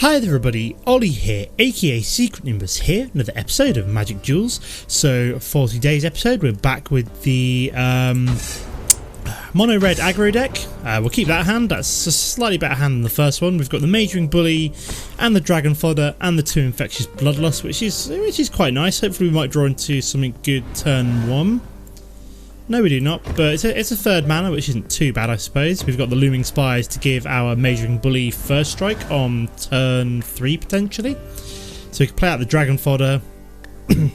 Hi there everybody, Ollie here, aka Secret Nimbus here, another episode of Magic Duels. So 40 days episode, we're back with the mono red aggro deck. We'll keep that hand, that's a slightly better hand than the first one. We've got the Majoring Bully and the Dragon Fodder and the 2 Infectious Bloodlust, which is quite nice. Hopefully we might draw into something good turn 1. No, we do not, but it's a third mana, which isn't too bad, I suppose. We've got the Looming Spires to give our Majoring Bully first strike on turn 3, potentially. So we can play out the Dragon Fodder. Sorry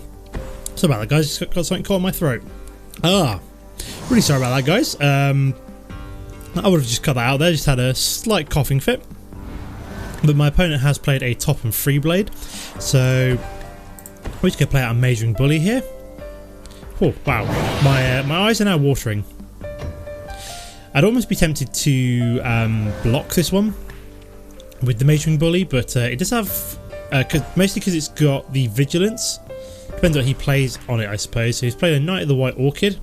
about that, guys. Just got something caught in my throat. Really sorry about that, guys. I would have just cut that out there. Just had a slight coughing fit. But my opponent has played a Top and Free Blade. So we're just going to play out a Majoring Bully here. Oh wow, my eyes are now watering. I'd almost be tempted to block this one with the Majoring Bully, but it does have, mostly because it's got the Vigilance. Depends what he plays on it, I suppose. So he's played a Knight of the White Orchid.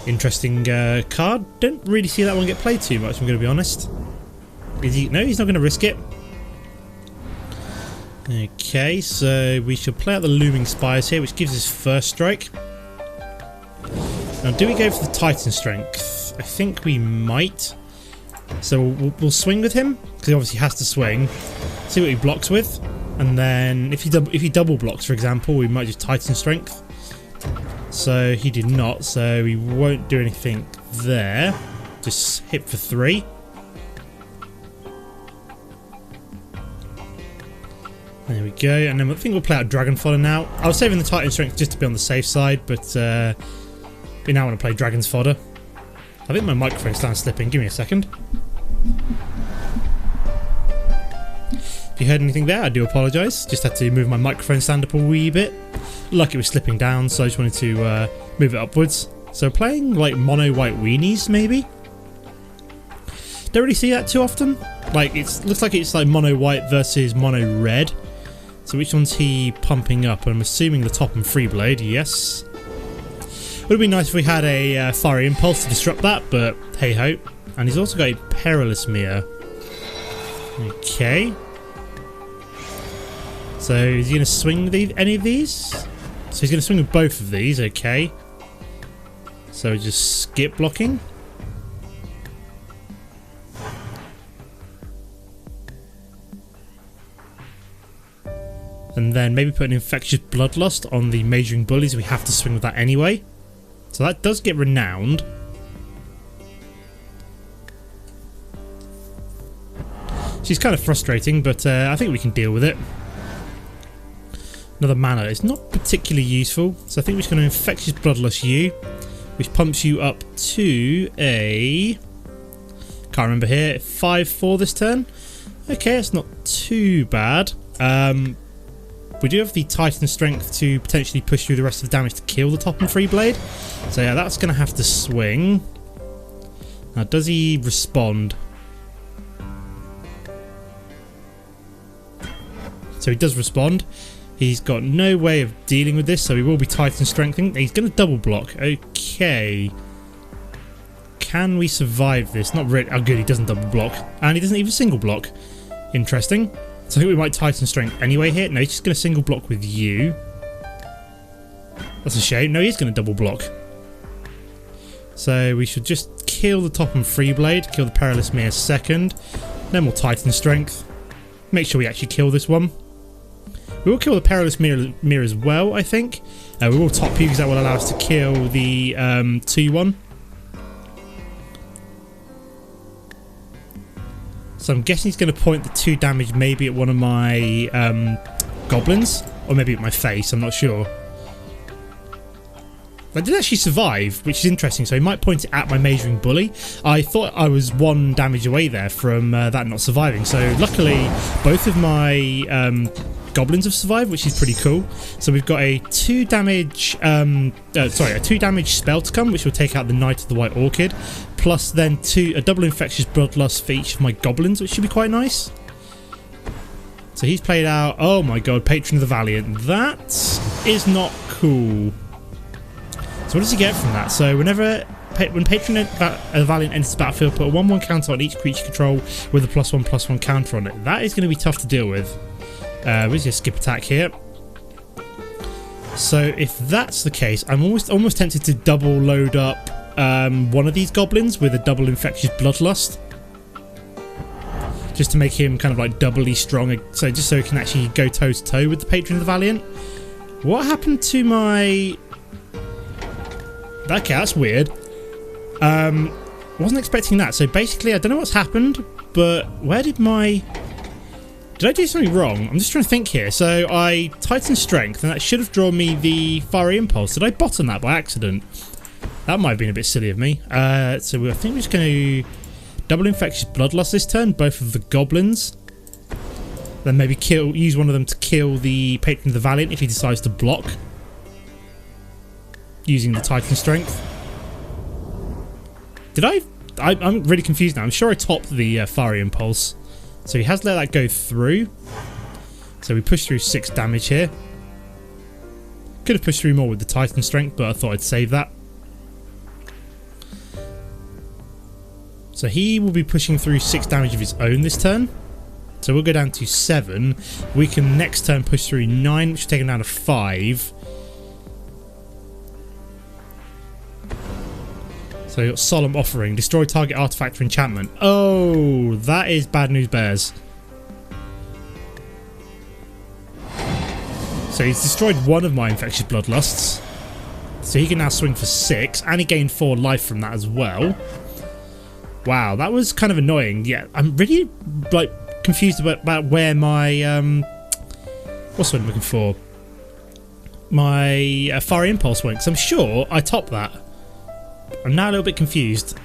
Interesting card. Don't really see that one get played too much, I'm going to be honest. Is he? No, he's not going to risk it. Okay, so we should play out the Looming Spires here, which gives us first strike. Now, do we go for the Titan Strength? I think we might. So we'll swing with him, because he obviously has to swing. See what he blocks with, and then if he double blocks, for example, we might just Titan Strength. So he did not, so we won't do anything there. Just hit for 3. There we go, and then I think we'll play out Dragon Fodder now. I was saving the Titan Strength just to be on the safe side, but we now want to play Dragon's Fodder. I think my microphone stands slipping. Give me a second. If you heard anything there, I do apologise. Just had to move my microphone stand up a wee bit. Like it was slipping down, so I just wanted to move it upwards. So playing like mono white weenies, maybe. Don't really see that too often. Like looks like it's like mono white versus mono red. So which one's he pumping up? I'm assuming the Top and Free Blade, yes. Would have been nice if we had a Fiery Impulse to disrupt that, but hey ho. And he's also got a Perilous Mirror. Okay. So is he going to swing with any of these? So he's going to swing with both of these, okay. So just skip blocking. And then maybe put an Infectious Bloodlust on the Majoring Bullies. We have to swing with that anyway. So that does get renowned. She's kind of frustrating, but I think we can deal with it. Another mana. It's not particularly useful. So I think we're just going to Infectious Bloodlust you, which pumps you up to a... can't remember here. 5-4 this turn. Okay, that's not too bad. We do have the Titan Strength to potentially push through the rest of the damage to kill the Top and Free Blade. So yeah, that's going to have to swing. Now, does he respond? So he does respond. He's got no way of dealing with this, so he will be Titan Strengthening. He's going to double block. Okay. Can we survive this? Not really. Oh, good, he doesn't double block. And he doesn't even single block. Interesting. So I think we might Titan Strength anyway here. No, he's just going to single block with you. That's a shame. No, he's going to double block. So we should just kill the Top and Free Blade. Kill the Perilous Mirror second. Then we'll Titan Strength. Make sure we actually kill this one. We will kill the Perilous Mirror as well, I think. We will top you because that will allow us to kill the 2-1. So I'm guessing he's going to point the 2 damage maybe at one of my goblins, or maybe at my face, I'm not sure. I did actually survive, which is interesting, so he might point it at my Majoring Bully. I thought I was 1 damage away there from that not surviving, so luckily both of my goblins have survived, which is pretty cool. So we've got a 2 damage a 2 damage spell to come, which will take out the Knight of the White Orchid, plus then a double Infectious Bloodlust for each of my goblins, which should be quite nice. So he's played out, oh my god, Patron of the Valiant. That is not cool. So what does he get from that? So whenever when Patron Valiant enters the battlefield, put a 1/1 counter on each creature control with a +1/+1 counter on it. That is going to be tough to deal with. We'll just skip attack here. So if that's the case, I'm almost tempted to double load up one of these goblins with a double infectious bloodlust, just to make him kind of like doubly strong. So just so he can actually go toe to toe with the Patron of the Valiant. What happened to my? Okay, that's weird. Wasn't expecting that. So basically, I don't know what's happened, but where did my... Did I do something wrong? I'm just trying to think here. So I Titan Strength, and that should have drawn me the Fiery Impulse. Did I bottom that by accident? That might have been a bit silly of me. So I think we're just going to double Infectious Bloodlust this turn, both of the goblins. Then maybe use one of them to kill the Patron of the Valiant if he decides to block, using the Titan Strength. Did I'm really confused now. I'm sure I topped the Fiery Impulse. So he has let that go through. So we push through 6 damage here. Could have pushed through more with the Titan Strength, but I thought I'd save that. So he will be pushing through 6 damage of his own this turn. So we'll go down to 7. We can next turn push through 9, which will take him down to 5. So you've got Solemn Offering. Destroy target artifact or enchantment. Oh, that is bad news bears. So he's destroyed one of my Infectious Bloodlusts. So he can now swing for 6. And he gained 4 life from that as well. Wow, that was kind of annoying. Yeah, I'm really like confused about where my... what's what I'm looking for? My Fiery Impulse went. Because I'm sure I topped that. I'm now a little bit confused.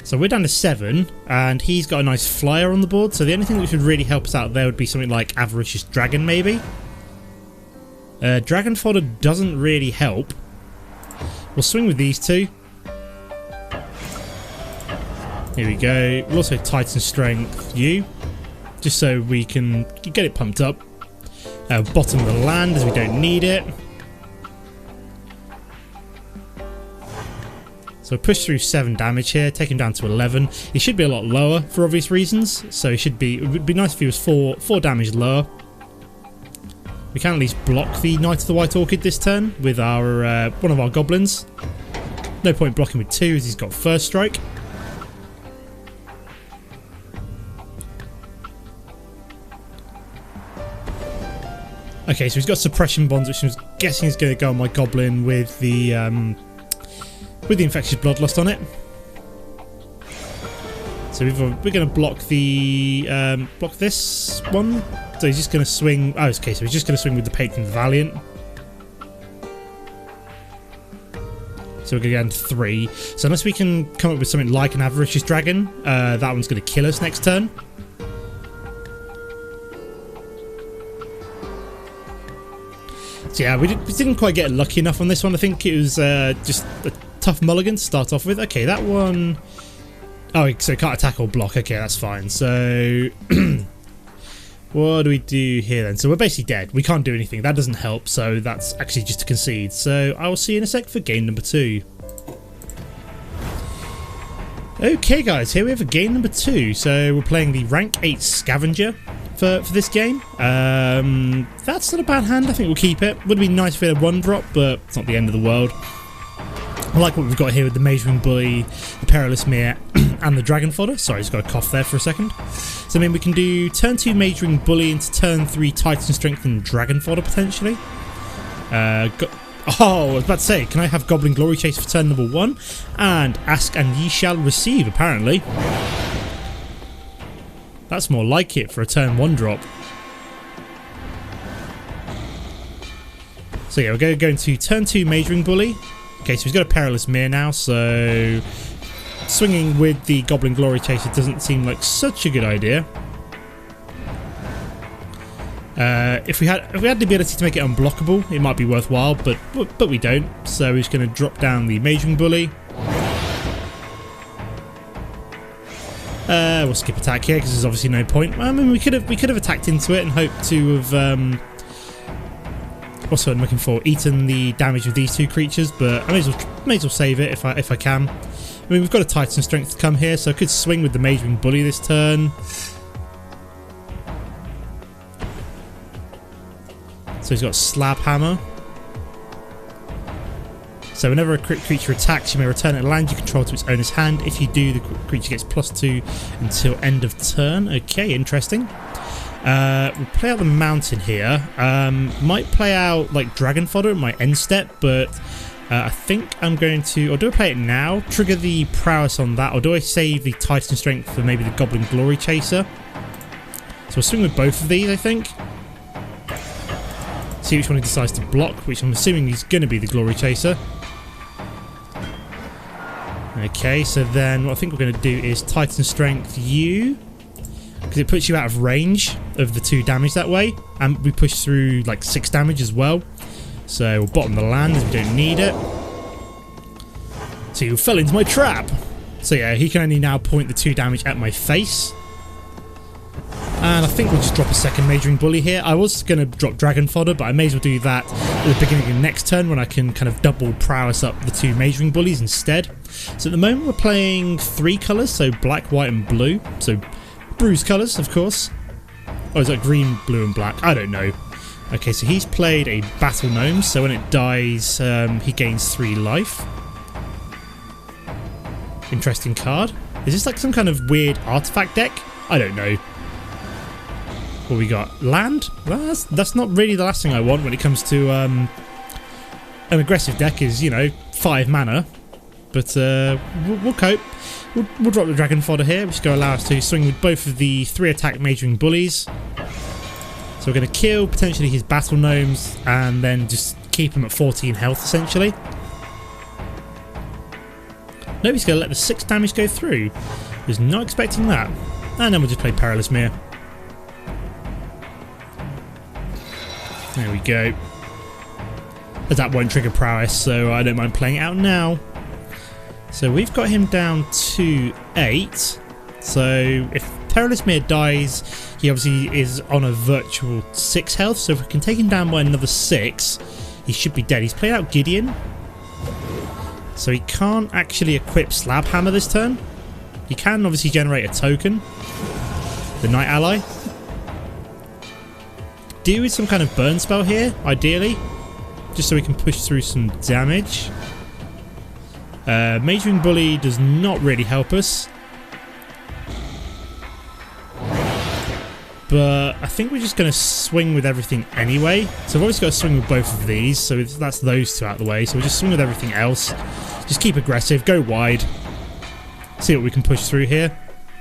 So we're down to 7, and he's got a nice flyer on the board, so the only thing which would really help us out there would be something like Avaricious Dragon, maybe. Dragon Fodder doesn't really help. We'll swing with these two. Here we go. We'll also Titan Strength you, just so we can get it pumped up. Bottom of the land, as we don't need it. So push through 7 damage here, take him down to 11. He should be a lot lower for obvious reasons, so it would be nice if he was 4 damage lower. We can at least block the Knight of the White Orchid this turn with our one of our goblins. No point blocking with 2 as he's got first strike. Okay, so he's got suppression bonds, which I'm guessing is going to go on my goblin with the Infectious Bloodlust on it. So we're going to block the block this one. So he's just going to swing. Oh, okay. So he's just going to swing with the Patron of the Valiant. So we're going to go down to 3. So unless we can come up with something like an Avaricious Dragon, that one's going to kill us next turn. So yeah, we didn't quite get lucky enough on this one. I think it was just a tough mulligan to start off with. Okay, that one... Oh, so can't attack or block. Okay, that's fine. So... what do we do here then? So we're basically dead. We can't do anything. That doesn't help, so that's actually just to concede. So I will see you in a sec for game number 2. Okay guys, here we have a game number 2. So we're playing the rank 8 Scavenger for this game. That's not a bad hand. I think we'll keep it. Would be nice if we had a 1-drop, but it's not the end of the world. I like what we've got here with the Majoring Bully, the Perilous Mere, and the Dragon Fodder. Sorry, just got a cough there for a second. So I mean, we can do turn 2 Majoring Bully into turn 3 Titan Strength and Dragon Fodder potentially. Oh, I was about to say, can I have Goblin Glory Chase for turn number 1? And Ask and Ye Shall Receive, apparently. That's more like it for a turn 1 drop. So yeah, we're going to turn 2 Majoring Bully. Okay, so he's got a Perilous Mere now, so swinging with the Goblin Glory Chaser doesn't seem like such a good idea. If we had the ability to make it unblockable, it might be worthwhile, but we don't. So we're just going to drop down the Majoring Bully. We'll skip attack here because there's obviously no point. I mean, we could have attacked into it and hoped to have what's what I'm looking for? Eaten the damage of these two creatures, but I may as well save it if I can. I mean, we've got a Titan Strength to come here, so I could swing with the Mage Wing Bully this turn. So he's got Slab Hammer. So whenever a creature attacks, you may return a land you control to its owner's hand. If you do, the creature gets +2 until end of turn. Okay, interesting. We'll play out the mountain here. Might play out like Dragon Fodder at my end step, but I think I'm going to... Or do I play it now? Trigger the prowess on that, or do I save the Titan Strength for maybe the Goblin Glory Chaser? So we'll swing with both of these, I think. See which one he decides to block, which I'm assuming is going to be the Glory Chaser. Okay, so then what I think we're going to do is Titan Strength you, because it puts you out of range of the 2 damage that way, and we push through like 6 damage as well. So we'll bottom the land as we don't need it. So you fell into my trap. So yeah, he can only now point the 2 damage at my face. And I think we'll just drop a second Mage Wing Bully here. I was going to drop Dragon Fodder, but I may as well do that at the beginning of next turn when I can kind of double prowess up the 2 Mage Wing Bullies instead. So at the moment we're playing 3 colours, so black, white and blue. So bruise colours, of course. Or is that green, blue and black? I don't know. Okay, so he's played a Battle Gnome, so when it dies he gains 3 life. Interesting card. Is this like some kind of weird artifact deck? I don't know. What we got? Land? Well, that's not really the last thing I want when it comes to an aggressive deck is, you know, 5 mana. But we'll cope. We'll drop the Dragon Fodder here, which is going to allow us to swing with both of the 3 attack Mage Wing Bullies. So we're going to kill potentially his Battle Gnomes and then just keep him at 14 health essentially. No, he's going to let the 6 damage go through. Was not expecting that. And then we'll just play Perilous Mere. There we go. As that won't trigger prowess, so I don't mind playing it out now. So we've got him down to 8. So if Perilous Mere dies, he obviously is on a virtual 6 health. So if we can take him down by another 6, he should be dead. He's played out Gideon. So he can't actually equip Slab Hammer this turn. He can obviously generate a token. The Knight Ally. Do with some kind of burn spell here, ideally. Just so we can push through some damage. Mage Wing Bully does not really help us. But I think we're just going to swing with everything anyway. So I've obviously got to swing with both of these. So that's those 2 out of the way. So we'll just swing with everything else. Just keep aggressive. Go wide. See what we can push through here.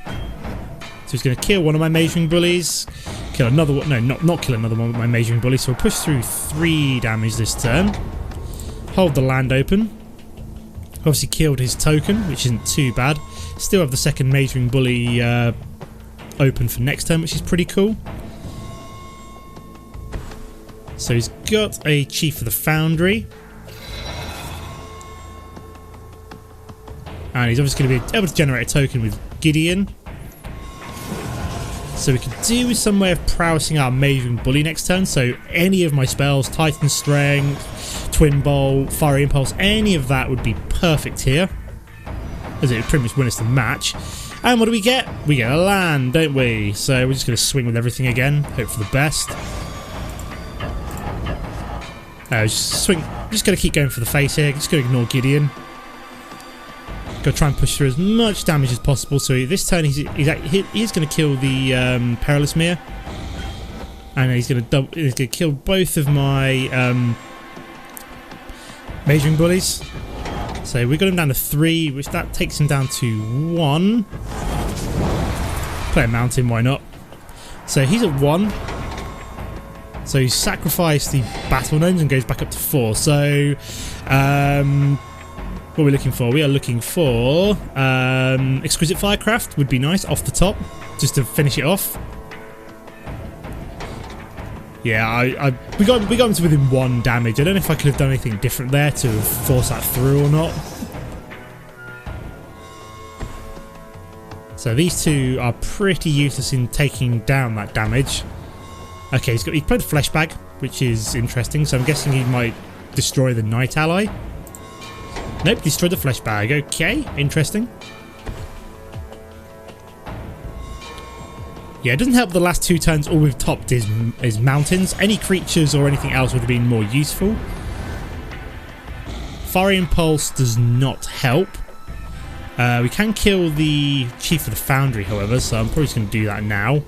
So he's going to kill one of my Mage Wing Bullies. Kill another one. No, not kill another one with my Mage Wing Bully. So we'll push through 3 damage this turn. Hold the land open. Obviously killed his token, which isn't too bad. Still have the second Mage Wing Bully open for next turn, which is pretty cool. So he's got a Chief of the Foundry. And he's obviously going to be able to generate a token with Gideon. So we could do with some way of prowessing our Mage Wing Bully next turn. So any of my spells, Titan Strength, Twin Bolt, Fiery Impulse, any of that would be perfect here. As it would pretty much win us the match. And what do we get? We get a land, don't we? So we're just going to swing with everything again. Hope for the best. Just going to keep going for the face here. Just going to ignore Gideon. Got to try and push through as much damage as possible. So this turn he's going to kill the Perilous Mere, and he's going to kill both of my Mage Wing Bullies. So we got him down to 3, which that takes him down to 1. Play a mountain, why not? So he's at 1. So he's sacrificed the Battle Gnomes and goes back up to 4. So what are we looking for? We are looking for Exquisite Firecraft would be nice off the top, just to finish it off. Yeah, we got him to within 1 damage. I don't know if I could have done anything different there to force that through or not. So these 2 are pretty useless in taking down that damage. Okay, he played a Flesh Bag, which is interesting. So I'm guessing he might destroy the Knight ally. Nope, destroyed the Flesh Bag. Okay, interesting. Yeah, it doesn't help the last 2 turns all we've topped is mountains. Any creatures or anything else would have been more useful. Fiery Impulse does not help. We can kill the Chief of the Foundry, however, so I'm probably just going to do that now.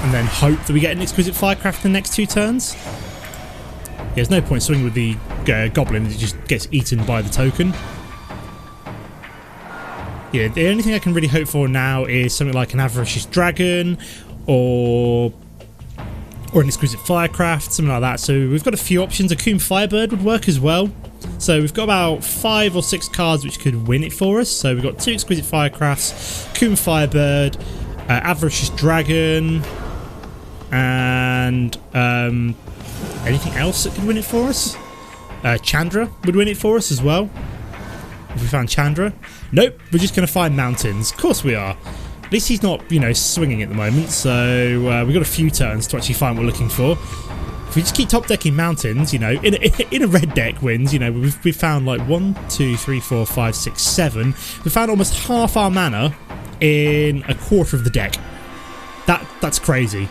And then hope that we get an Exquisite Firecraft in the next 2 turns. Yeah, there's no point swinging with the Goblin, it just gets eaten by the token. Yeah, the only thing I can really hope for now is something like an Avaricious Dragon or an Exquisite Firecraft, something like that. So we've got a few options. A Coom Firebird would work as well. So we've got about 5 or 6 cards which could win it for us. So we've got 2 Exquisite Firecrafts, Coom Firebird, Avaricious Dragon, and anything else that could win it for us? Chandra would win it for us as well. If we found Chandra. Nope, we're just going to find mountains. Of course we are. At least he's not, you know, swinging at the moment. So we've got a few turns to actually find what we're looking for. If we just keep top decking mountains, you know, in a red deck wins, you know, we've found like 1, 2, 3, 4, 5, 6, 7. We found almost half our mana in a quarter of the deck. That's crazy.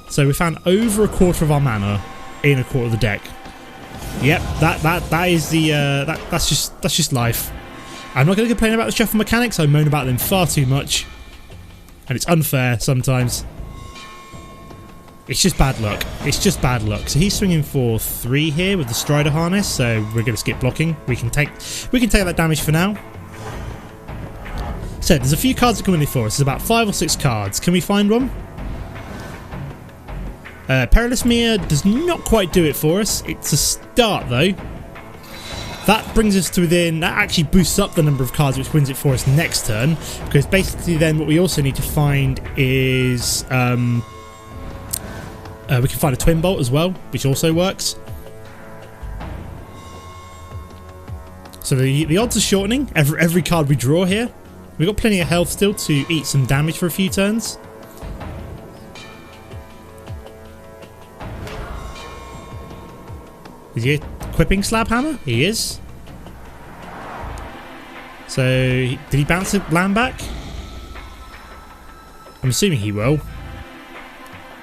So we found over a quarter of our mana in a quarter of the deck. Yep, that is the that's just life. I'm not going to complain about the shuffle mechanics. I moan about them far too much, and it's unfair sometimes. It's just bad luck. It's just bad luck. So he's swinging for 3 here with the Strider Harness. So we're going to skip blocking. We can take that damage for now. So there's a few cards that come in for us. There's about 5 or 6 cards. Can we find one? Perilous Mirror does not quite do it for us. It's a start though. That brings us to within, that actually boosts up the number of cards which wins it for us next turn, because basically then what we also need to find is we can find a Twin Bolt as well, which also works. So the odds are shortening every card we draw here. We've got plenty of health still to eat some damage for a few turns. Is he equipping Slab Hammer? He is. So, did he bounce the land back? I'm assuming he will.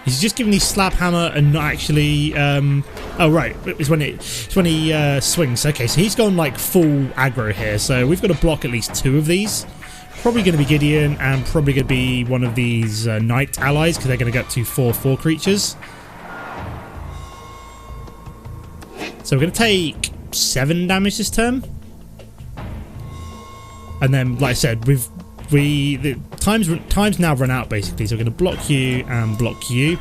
He's just giving the Slab Hammer and not actually... oh, right. It's when he swings. Okay, so he's gone like full aggro here. So we've got to block at least 2 of these. Probably going to be Gideon and probably going to be one of these Knight allies because they're going to go up to 4/4 creatures. So we're going to take 7 damage this turn. And then, like I said, the time's now run out basically. So we're going to block you and block you.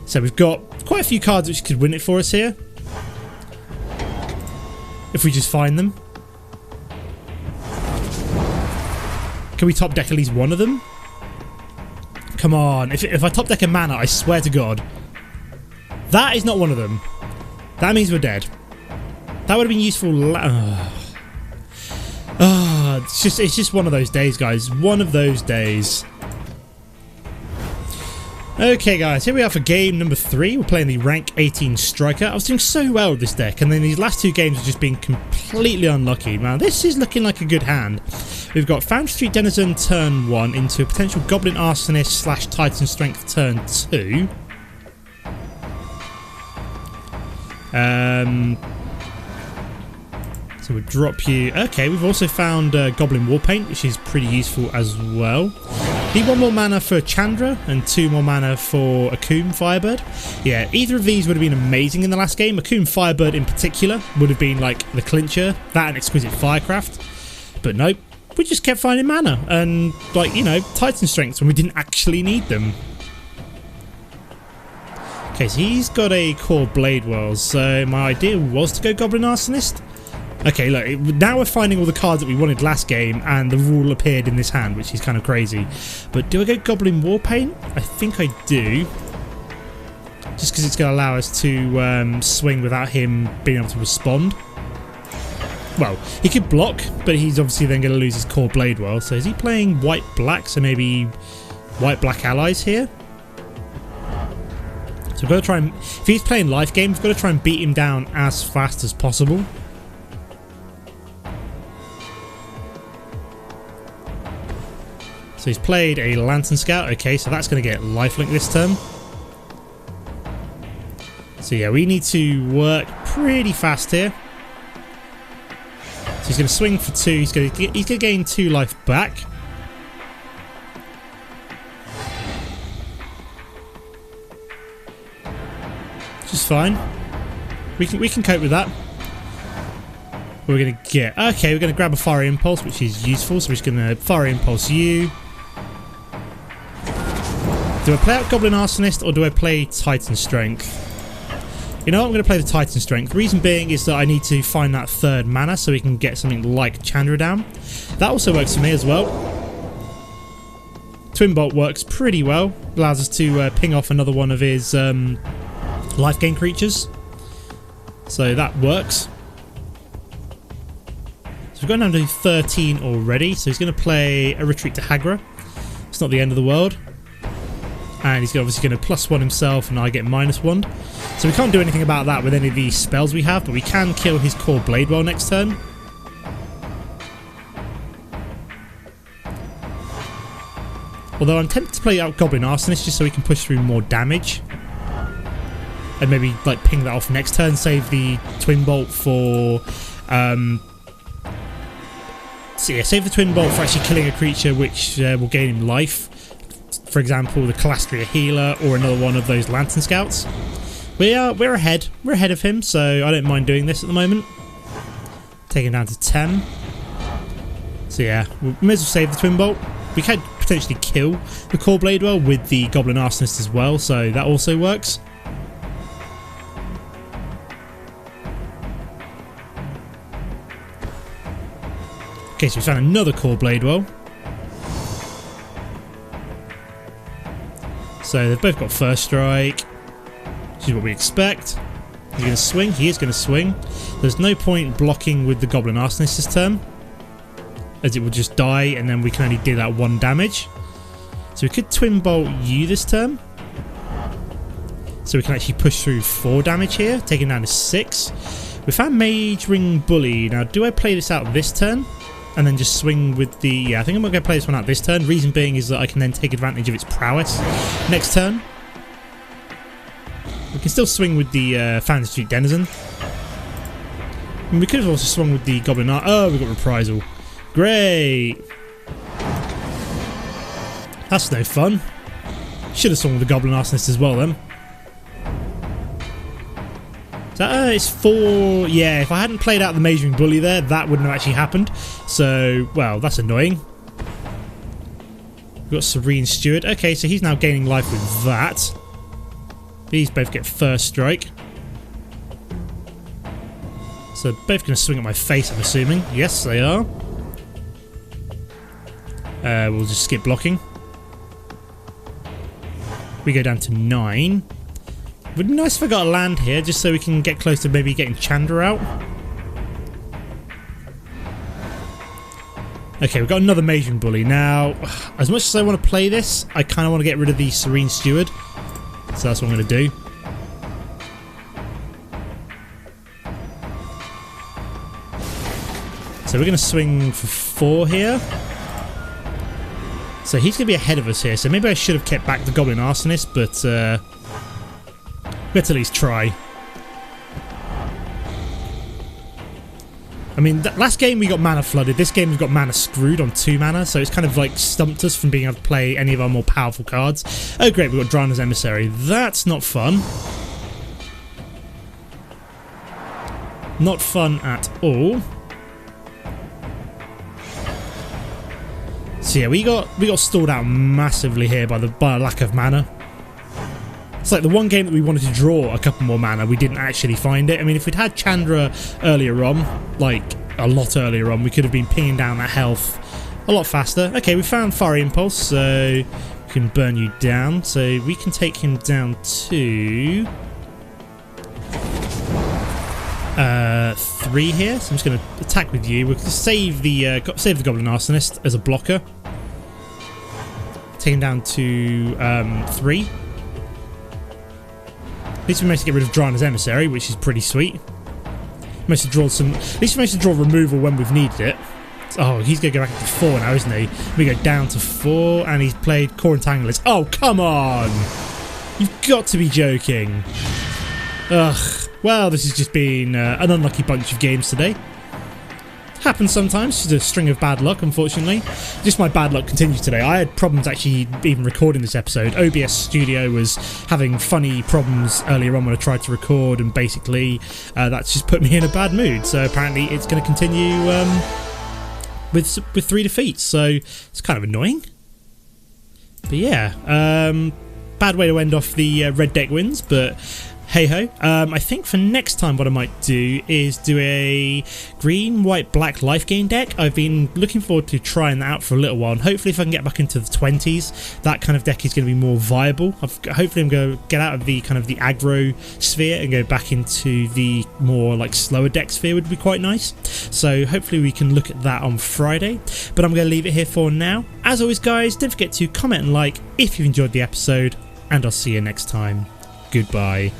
So we've got quite a few cards which could win it for us here. If we just find them. Can we top deck at least one of them? Come on. If I top deck a mana, I swear to God. That is not one of them. That means we're dead. That would have been useful. It's just one of those days, guys. One of those days. Okay, guys, here we are for game number 3. We're playing the rank 18 Striker. I was doing so well with this deck, and then these last 2 games have just been completely unlucky. Man, this is looking like a good hand. We've got Foundry Street Denizen turn 1 into a potential Goblin Arsonist / Titan Strength turn 2. So we'll drop you. Okay, we've also found Goblin Warpaint, which is pretty useful as well. Need 1 more mana for Chandra and 2 more mana for a Coom Firebird. Yeah, either of these would have been amazing in the last game. A Coom Firebird in particular would have been like the clincher. That and Exquisite Firecraft. But nope, we just kept finding mana and, like, you know, Titan Strengths when we didn't actually need them. Okay, so he's got a Core Blade Wells, so my idea was to go Goblin Arsonist. Okay, look, now we're finding all the cards that we wanted last game, and the rule appeared in this hand, which is kind of crazy. But do I go Goblin Warpaint? I think I do. Just because it's going to allow us to swing without him being able to respond. Well, he could block, but he's obviously then going to lose his Core Blade Well. So is he playing white-black? So maybe white-black allies here. So we've got to try and... If he's playing life game, we've got to try and beat him down as fast as possible. So he's played a Lantern Scout. Okay, so that's going to get lifelink this turn. So yeah, we need to work pretty fast here. So he's going to swing for 2. He's going to gain 2 life back. Which is fine. We can cope with that. We're going to get... Okay, we're going to grab a Fiery Impulse, which is useful. So we're just going to Fiery Impulse you. Do I play out Goblin Arsonist or do I play Titan Strength? You know what, I'm going to play the Titan Strength. Reason being is that I need to find that 3rd mana so we can get something like Chandra down. That also works for me as well. Twin Bolt works pretty well. Allows us to ping off another one of his life gain creatures. So that works. So we've got down to 13 already. So he's going to play a Retreat to Hagra. It's not the end of the world. And he's obviously going to +1 himself, and I get -1. So we can't do anything about that with any of these spells we have, but we can kill his core Bladewell next turn. Although I'm tempted to play out Goblin Arsonist just so we can push through more damage. And maybe like ping that off next turn, save the Twin Bolt for... So yeah, save the Twin Bolt for actually killing a creature which will gain him life. For example, the Calastria Healer or another one of those Lantern Scouts. We're ahead. We're ahead of him, so I don't mind doing this at the moment. Taking him down to 10. So yeah, we may as well save the Twin Bolt. We can potentially kill the core Bladewell with the Goblin Arsonist as well, so that also works. Okay, so we found another core Bladewell. So they've both got First Strike, which is what we expect. He's going to swing. He is going to swing. There's no point blocking with the Goblin Arsonist this turn, as it will just die, and then we can only do that 1 damage. So we could Twin Bolt you this turn. So we can actually push through 4 damage here, taking down to 6. We found Mage Ring Bully. Now, do I play this out this turn? And then just swing with the... Yeah, I think I'm going to play this one out this turn. Reason being is that I can then take advantage of its prowess next turn. We can still swing with the Fountain Street Denizen. And we could have also swung with the Goblin... Oh, we got Reprisal. Great! That's no fun. Should have swung with the Goblin Arsonist as well then. So, it's 4... Yeah, if I hadn't played out the Mage Ring Bully there, that wouldn't have actually happened. So, well, that's annoying. We've got Serene Steward. Okay, so he's now gaining life with that. These both get First Strike. So, both going to swing at my face, I'm assuming. Yes, they are. We'll just skip blocking. We go down to 9. Would be nice if I got a land here, just so we can get close to maybe getting Chandra out. Okay, we've got another Mage Ring Bully. Now, as much as I want to play this, I kind of want to get rid of the Serene Steward. So that's what I'm going to do. So we're going to swing for 4 here. So he's going to be ahead of us here. So maybe I should have kept back the Goblin Arsonist, but... let's at least try. I mean, last game we got mana flooded. This game we've got mana screwed on 2 mana, so it's kind of like stumped us from being able to play any of our more powerful cards. Oh great, we've got Drana's Emissary. That's not fun. Not fun at all. So yeah, we got stalled out massively here by a lack of mana. It's like the one game that we wanted to draw a couple more mana, we didn't actually find it. I mean, if we'd had Chandra earlier on, like a lot earlier on, we could have been pinging down that health a lot faster. Okay, we found Fiery Impulse, so we can burn you down. So we can take him down to 3 here. So I'm just going to attack with you. We'll save the Goblin Arsonist as a blocker. Take him down to 3. At least we managed to get rid of Drana's Emissary, which is pretty sweet. Managed to draw some. At least we managed to draw removal when we've needed it. Oh, he's going to go back up to 4 now, isn't he? We go down to 4, and he's played Core Entanglers. Oh, come on! You've got to be joking. Ugh. Well, this has just been an unlucky bunch of games today. Happens sometimes, just a string of bad luck, unfortunately. Just my bad luck continues today. I had problems actually even recording this episode. OBS Studio was having funny problems earlier on when I tried to record, and basically that's just put me in a bad mood. So apparently it's going to continue with 3 defeats, so it's kind of annoying. But yeah, bad way to end off the red deck wins, but hey ho. I think for next time what I might do is do a green, white, black life gain deck. I've been looking forward to trying that out for a little while, and hopefully if I can get back into the 20s, that kind of deck is going to be more viable. Hopefully I'm going to get out of the kind of the aggro sphere and go back into the more like slower deck sphere would be quite nice. So hopefully we can look at that on Friday, but I'm going to leave it here for now. As always guys, don't forget to comment and like if you've enjoyed the episode, and I'll see you next time. Goodbye.